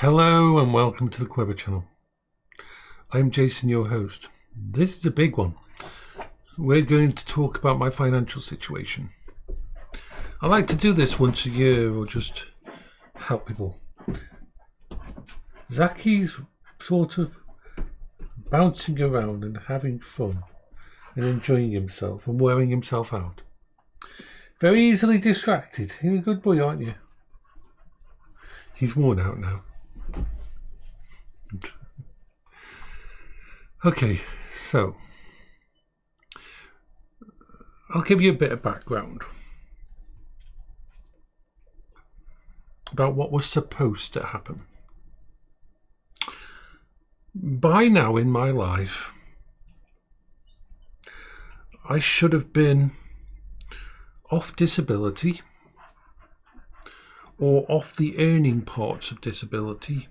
Hello and welcome to the Queber channel. I'm Jason, your host. This is a big one. We're going to talk about my financial situation. I like to do this once a year or just help people. Zacky's sort of bouncing around and having fun and enjoying himself and wearing himself out. Very easily distracted. You're a good boy, aren't you? He's worn out now. Okay, so I'll give you a bit of background about what was supposed to happen. By now in my life, I should have been off disability or off the earning parts of disability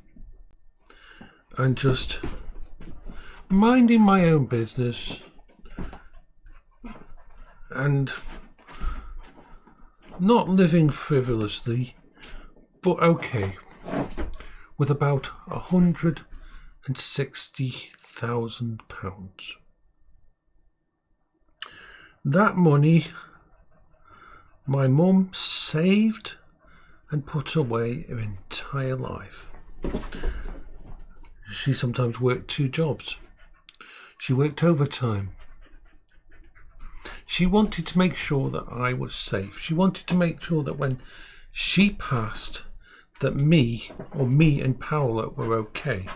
and just minding my own business and not living frivolously, but okay, with about £160,000. That money my mum saved and put away her entire life. She sometimes worked 2 jobs. She worked overtime. She wanted to make sure that I was safe. She wanted to make sure that when she passed, that me and Paola were okay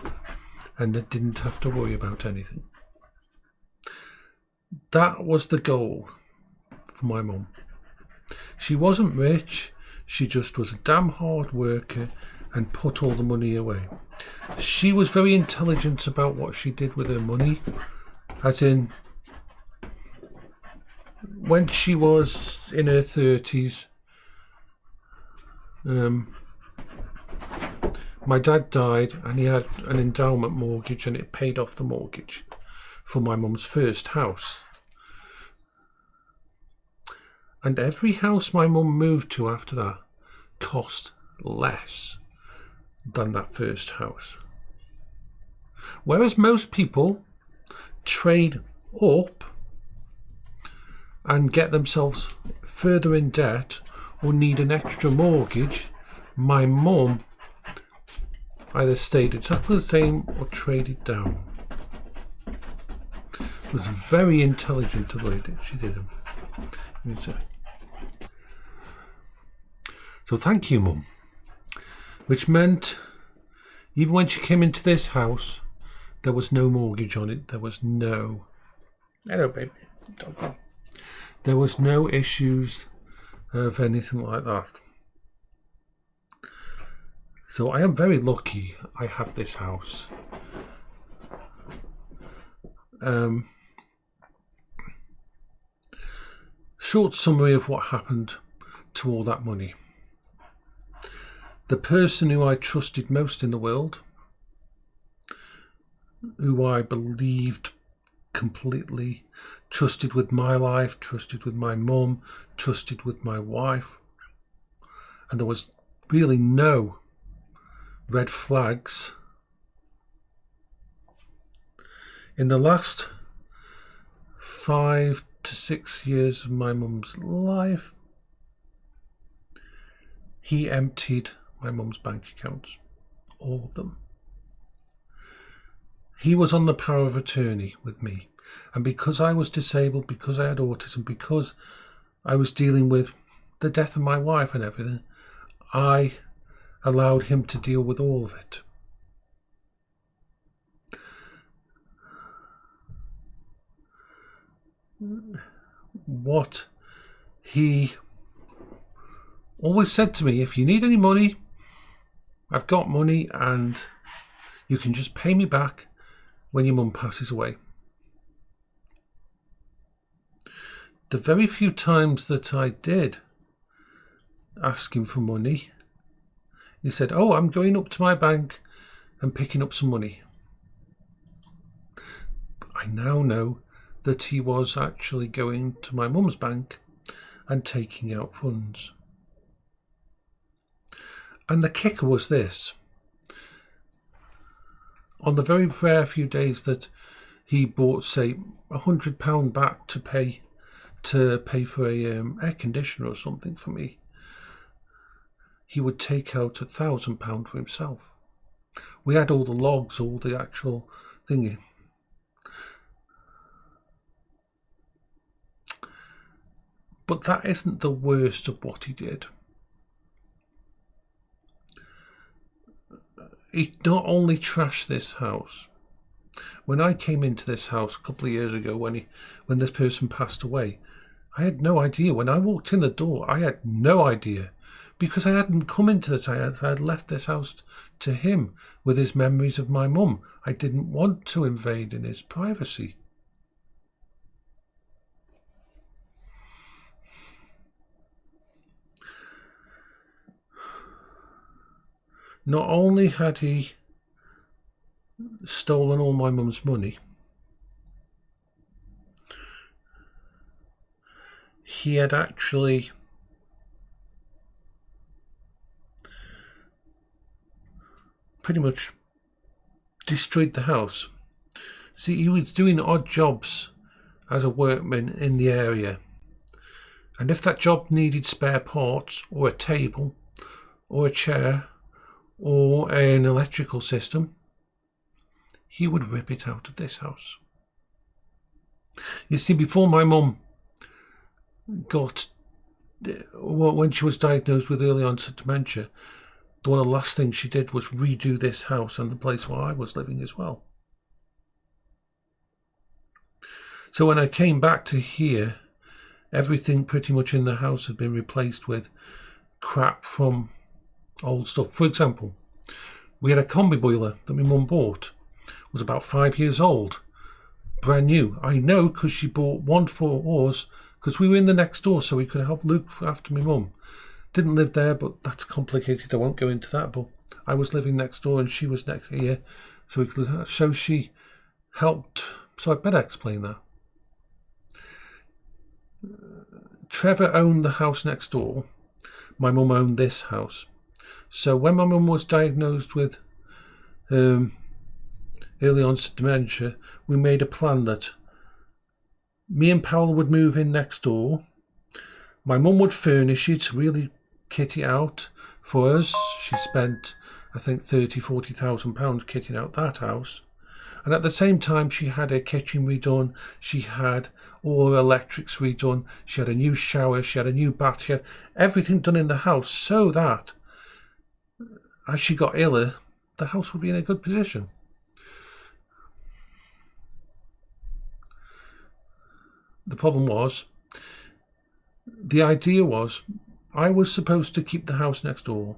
and that didn't have to worry about anything. That was the goal for my mum. She wasn't rich. She just was a damn hard worker and put all the money away. She was very intelligent about what she did with her money, as in when she was in her 30s, my dad died and he had an endowment mortgage and it paid off the mortgage for my mum's first house. And every house my mum moved to after that cost less than that first house. Whereas most people trade up and get themselves further in debt or need an extra mortgage, my mum either stayed exactly the same or traded down. It was very intelligent the way she did them. So thank you, Mum. Which meant even when she came into this house, there was no mortgage on it. There was no... Hello, baby. Don't go. There was no issues of anything like that. So I am very lucky I have this house. Short summary of what happened to all that money. The person who I trusted most in the world, who I believed completely, trusted with my life, trusted with my mum, trusted with my wife, and there was really no red flags. In the last 5 to 6 years of my mum's life, he emptied my mum's bank accounts, all of them. He was on the power of attorney with me, and because I was disabled, because I had autism, because I was dealing with the death of my wife and everything, I allowed him to deal with all of it. What he always said to me, if you need any money, I've got money and you can just pay me back when your mum passes away. The very few times that I did ask him for money, he said, oh, I'm going up to my bank and picking up some money. I now know that he was actually going to my mum's bank and taking out funds. And the kicker was this. on the very rare few days that he bought, say, £100 back to pay for a air conditioner or something for me, he would take out £1,000 for himself. We had all the logs, all the actual thingy. But that isn't the worst of what he did. He not only trashed this house. When I came into this house a couple of years ago, when this person passed away, I had no idea. When I walked in the door, I had no idea, because I hadn't come into this. I had left this house to him with his memories of my mum. I didn't want to invade in his privacy. Not only had he stolen all my mum's money, he had actually pretty much destroyed the house. See, he was doing odd jobs as a workman in the area, and if that job needed spare parts, or a table, or a chair, or an electrical system, he would rip it out of this house. You see, before my mum got, when she was diagnosed with early onset dementia, one of the last things she did was redo this house and the place where I was living as well. So when I came back to here, everything pretty much in the house had been replaced with crap from old stuff. For example, we had a combi boiler that my mum bought. It was about 5 years old, brand new. I know because she bought one for us, because we were in the next door, so we could help look after my mum. Didn't live there, but that's complicated. I won't go into that. But I was living next door and she was next here, so we could. So she helped. So I better explain that. Trevor owned the house next door. My mum owned this house. So when my mum was diagnosed with early onset dementia, we made a plan that me and Powell would move in next door. My mum would furnish it, really kit it out for us. She spent, I think, £30,000-40,000 kitting out that house. And at the same time, she had her kitchen redone. She had all her electrics redone. She had a new shower. She had a new bath. She had everything done in the house so that as she got iller, the house would be in a good position. The problem was, the idea was, I was supposed to keep the house next door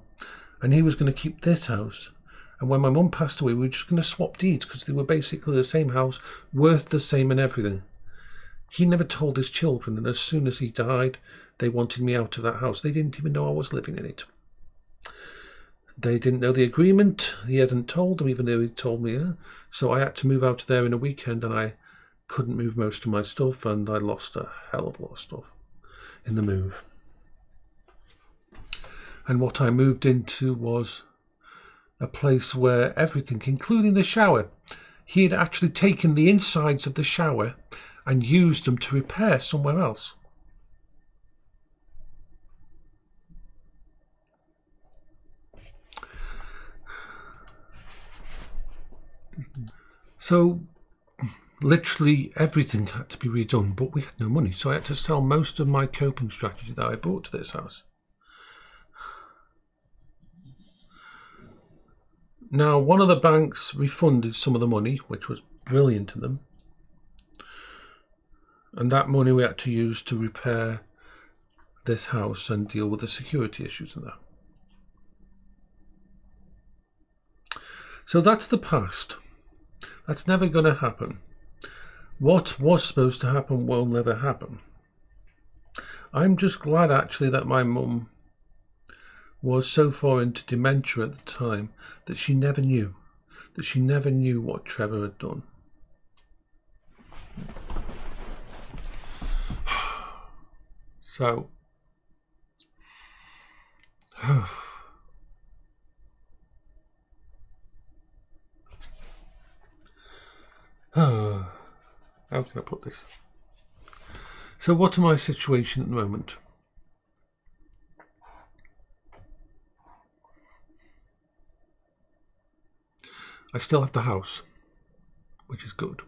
and he was going to keep this house. And when my mum passed away, we were just going to swap deeds because they were basically the same house, worth the same and everything. He never told his children, and as soon as he died, they wanted me out of that house. They didn't even know I was living in it. They didn't know the agreement. He hadn't told them, even though he told me. So I had to move out of there in a weekend, and I couldn't move most of my stuff, and I lost a hell of a lot of stuff in the move. And what I moved into was a place where everything, including the shower, he had actually taken the insides of the shower and used them to repair somewhere else. So literally everything had to be redone, but we had no money, so I had to sell most of my coping strategy that I brought to this house. Now, one of the banks refunded some of the money, which was brilliant of them. And that money we had to use to repair this house and deal with the security issues and that. So that's the past. That's never going to happen. What was supposed to happen will never happen. I'm just glad actually that my mum was so far into dementia at the time that she never knew what Trevor had done. So How can I put this? So what am my situation at the moment? I still have the house, which is good.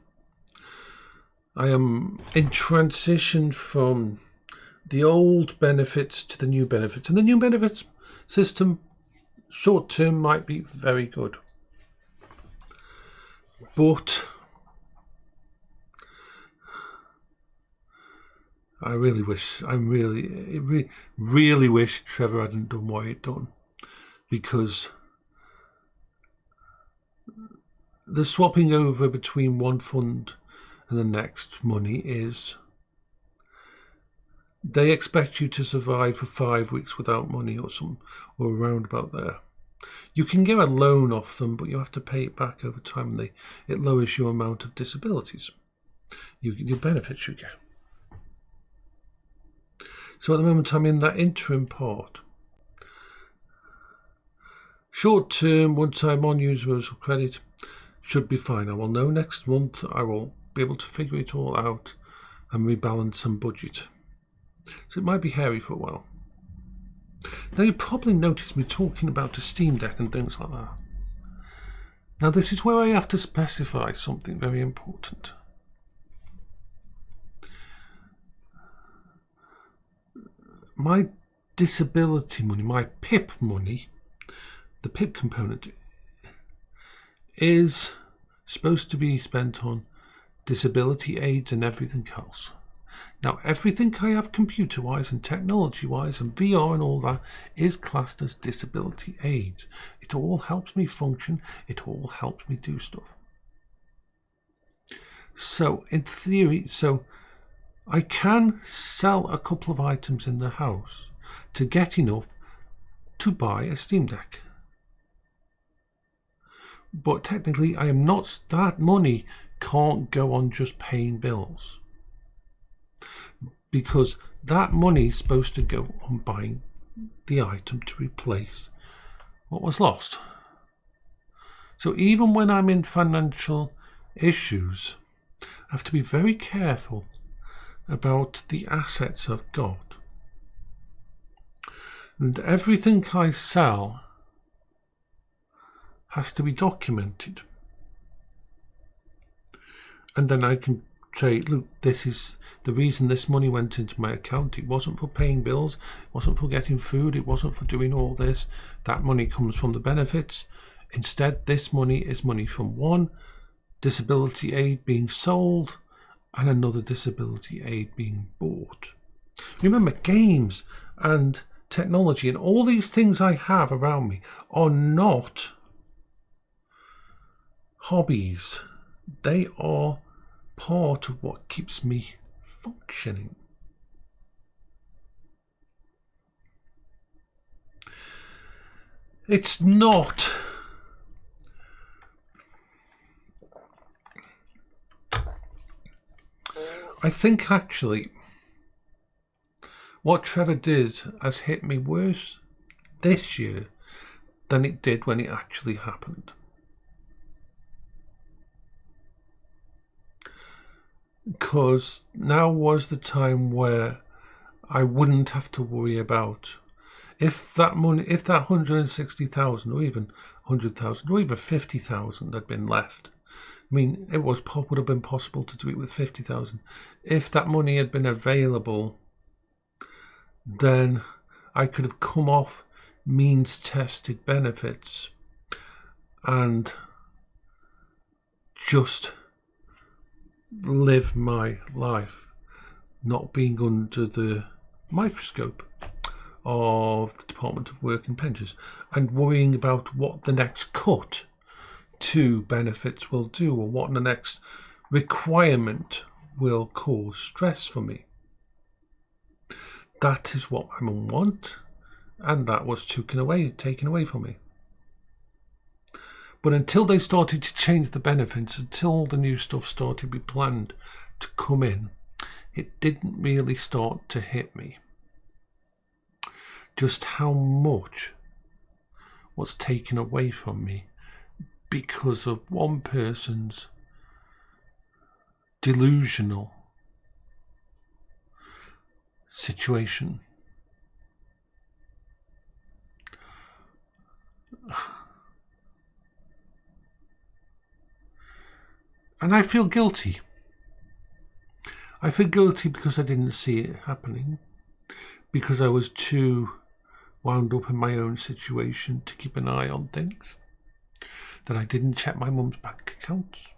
I am in transition from the old benefits to the new benefits. And the new benefits system, short term, might be very good. But I really wish Trevor hadn't done what he'd done. Because the swapping over between one fund and the next money is, they expect you to survive for 5 weeks without money or around about there. You can get a loan off them, but you have to pay it back over time, and it lowers your amount of disabilities, your benefits you get. So at the moment I'm in that interim part. Short term, once I'm on universal credit, should be fine. I will know next month. I will be able to figure it all out and rebalance some budget. So it might be hairy for a while. Now you probably noticed me talking about the Steam Deck and things like that. Now this is where I have to specify something very important. My disability money, my PIP money, the PIP component, is supposed to be spent on disability aids and everything else. Now, everything I have computer-wise and technology-wise and VR and all that is classed as disability aids. It all helps me function. It all helps me do stuff. So, in theory, I can sell a couple of items in the house to get enough to buy a Steam Deck. But technically, I am not. That money can't go on just paying bills, because that money is supposed to go on buying the item to replace what was lost. So even when I'm in financial issues, I have to be very careful about the assets I've got. And everything I sell has to be documented. And then I can say, look, this is the reason this money went into my account. It wasn't for paying bills, it wasn't for getting food, it wasn't for doing all this. That money comes from the benefits. Instead, this money is money from one disability aid being sold and another disability aid being bought. Remember, games and technology and all these things I have around me are not hobbies. They are part of what keeps me functioning. It's not I think actually what Trevor did has hit me worse this year than it did when it actually happened. Because now was the time where I wouldn't have to worry about if that money, if that 160,000 or even 100,000 or even 50,000 had been left. I mean, it would have been possible to do it with 50,000. If that money had been available, then I could have come off means-tested benefits and just live my life, not being under the microscope of the Department of Work and Pensions and worrying about what the next cut to benefits will do or what the next requirement will cause stress for me. That is what my mum wanted, and that was taken away from me. But until they started to change the benefits, until all the new stuff started to be planned to come in, it didn't really start to hit me just how much was taken away from me because of one person's delusional situation. And I feel guilty. I feel guilty because I didn't see it happening, because I was too wound up in my own situation to keep an eye on things, that I didn't check my mum's bank accounts,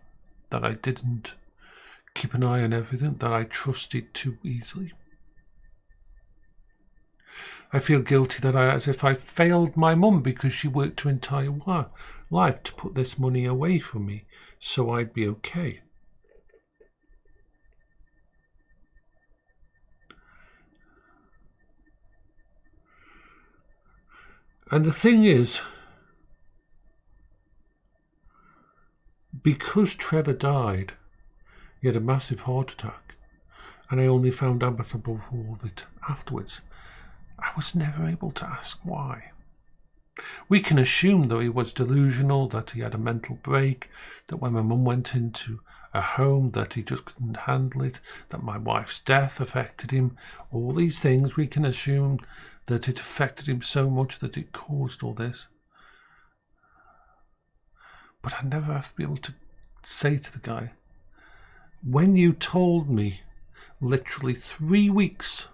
that I didn't keep an eye on everything, that I trusted too easily. I feel guilty that as if I failed my mum because she worked her entire life to put this money away from me so I'd be okay. And the thing is, because Trevor died, he had a massive heart attack, and I only found out about all of it afterwards. I was never able to ask why. We can assume that he was delusional, that he had a mental break, that when my mum went into a home that he just couldn't handle it, that my wife's death affected him. All these things we can assume that it affected him so much that it caused all this. But I never have to be able to say to the guy, when you told me literally 3 weeks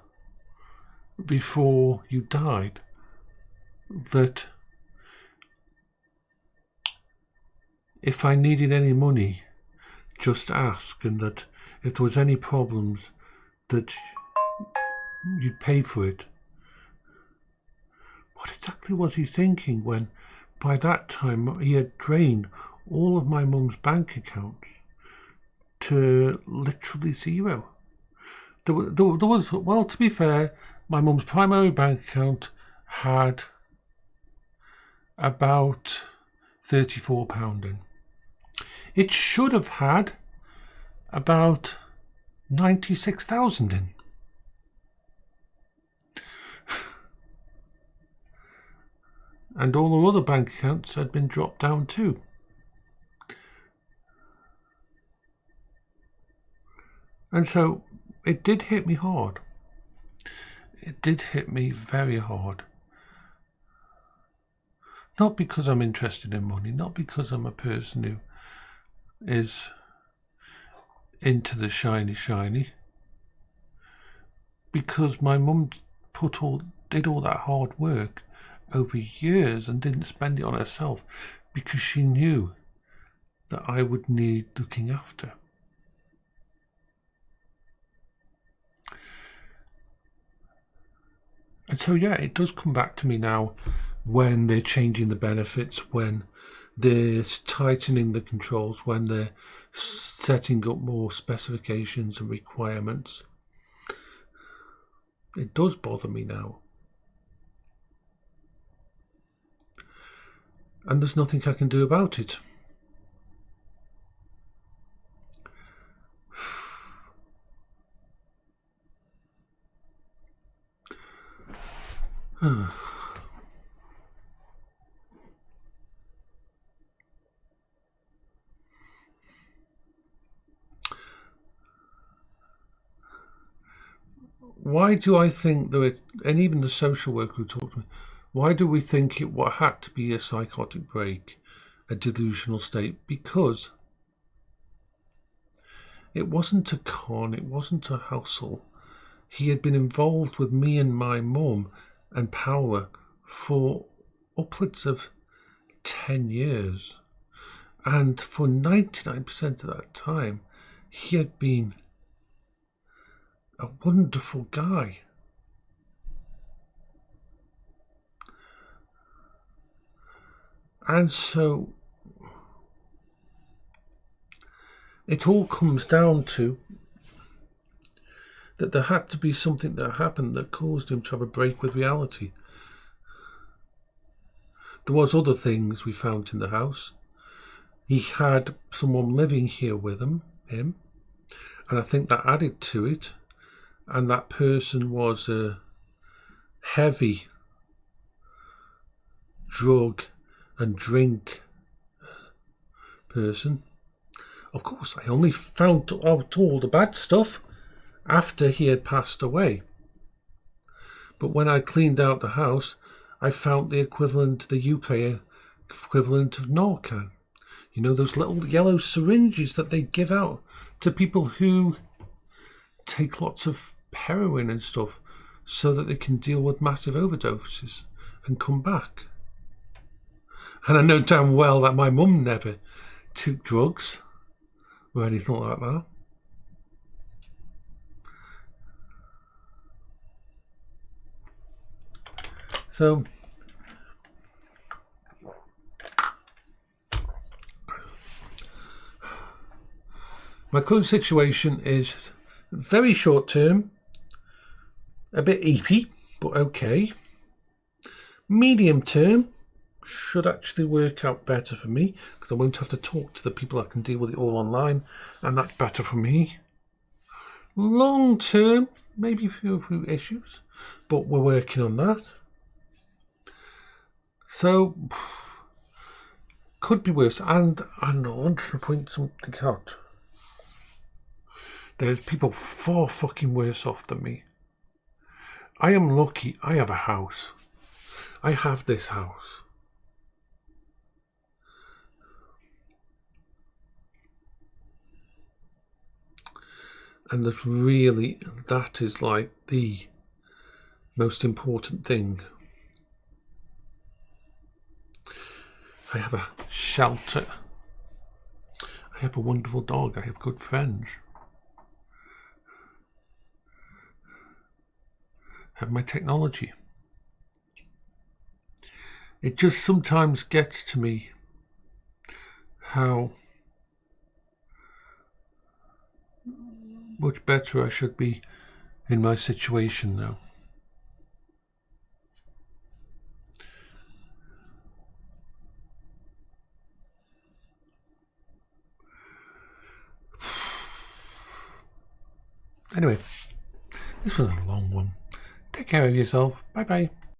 before you died that if I needed any money, just ask, and that if there was any problems, that you'd pay for it. What exactly was he thinking when, by that time, he had drained all of my mum's bank accounts to literally zero? There was, well, to be fair, my mum's primary bank account had about £34 in. It should have had about 96,000 in. And all the other bank accounts had been dropped down too. And so it did hit me hard. It did hit me very hard. Not because I'm interested in money, not because I'm a person who is into the shiny, because my mum did all that hard work over years and didn't spend it on herself because she knew that I would need looking after. And so, yeah, it does come back to me now when they're changing the benefits, when they're tightening the controls, when they're setting up more specifications and requirements. It does bother me now. And there's nothing I can do about it. Why do I think that and even the social worker who talked to me, why do we think it had to be a psychotic break, a delusional state? Because it wasn't a con, it wasn't a hassle. He had been involved with me and my mum and Paula for upwards of 10 years. And for 99% of that time, he had been a wonderful guy. And so it all comes down to that there had to be something that happened that caused him to have a break with reality. There was other things we found in the house. He had someone living here with him, and I think that added to it. And that person was a heavy drug and drink person. Of course, I only found out all the bad stuff after he had passed away. But when I cleaned out the house, I found the equivalent, the UK equivalent of Narcan. You know, those little yellow syringes that they give out to people who take lots of heroin and stuff so that they can deal with massive overdoses and come back. And I know damn well that my mum never took drugs or anything like that. So my current situation is very short term, a bit eepy, but okay. Medium term should actually work out better for me because I won't have to talk to the people. I can deal with it all online, and that's better for me. Long term, maybe a few issues, but we're working on that. So, could be worse. And I want to point something out. There's people far fucking worse off than me. I am lucky I have a house. I have this house. And that is like the most important thing. I have a shelter. I have a wonderful dog. I have good friends. I have my technology. It just sometimes gets to me how much better I should be in my situation now. Anyway, this was a long one. Take care of yourself. Bye bye.